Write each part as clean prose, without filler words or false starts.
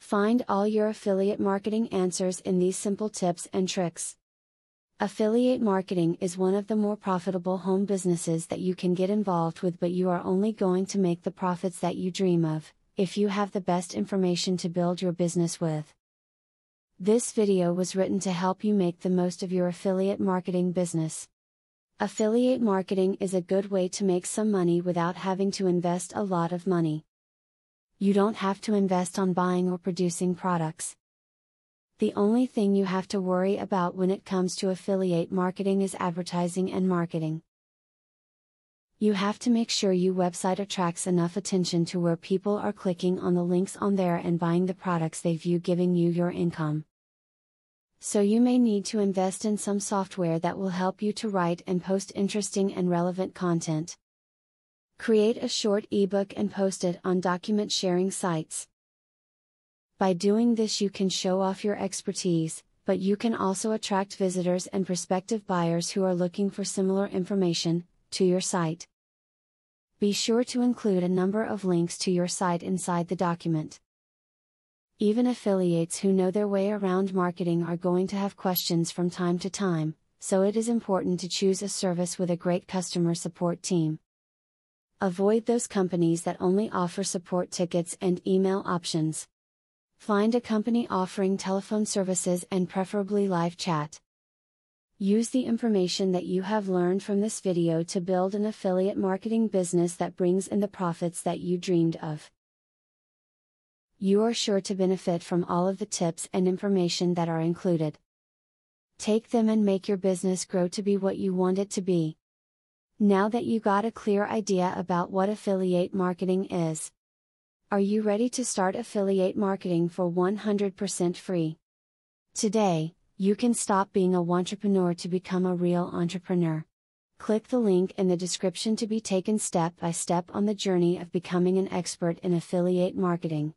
Find all your affiliate marketing answers in these simple tips and tricks. Affiliate marketing is one of the more profitable home businesses that you can get involved with, but you are only going to make the profits that you dream of if you have the best information to build your business with. This video was written to help you make the most of your affiliate marketing business. Affiliate marketing is a good way to make some money without having to invest a lot of money. You don't have to invest on buying or producing products. The only thing you have to worry about when it comes to affiliate marketing is advertising and marketing. You have to make sure your website attracts enough attention to where people are clicking on the links on there and buying the products they view, giving you your income. So you may need to invest in some software that will help you to write and post interesting and relevant content. Create a short ebook and post it on document sharing sites. By doing this, you can show off your expertise, but you can also attract visitors and prospective buyers who are looking for similar information to your site. Be sure to include a number of links to your site inside the document. Even affiliates who know their way around marketing are going to have questions from time to time, so it is important to choose a service with a great customer support team. Avoid those companies that only offer support tickets and email options. Find a company offering telephone services and preferably live chat. Use the information that you have learned from this video to build an affiliate marketing business that brings in the profits that you dreamed of. You are sure to benefit from all of the tips and information that are included. Take them and make your business grow to be what you want it to be. Now that you got a clear idea about what affiliate marketing is, are you ready to start affiliate marketing for 100% free? Today, you can stop being a wantrepreneur to become a real entrepreneur. Click the link in the description to be taken step by step on the journey of becoming an expert in affiliate marketing.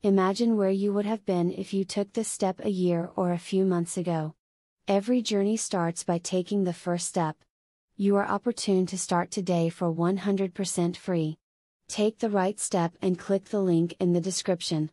Imagine where you would have been if you took this step a year or a few months ago. Every journey starts by taking the first step. You are opportune to start today for 100% free. Take the right step and click the link in the description.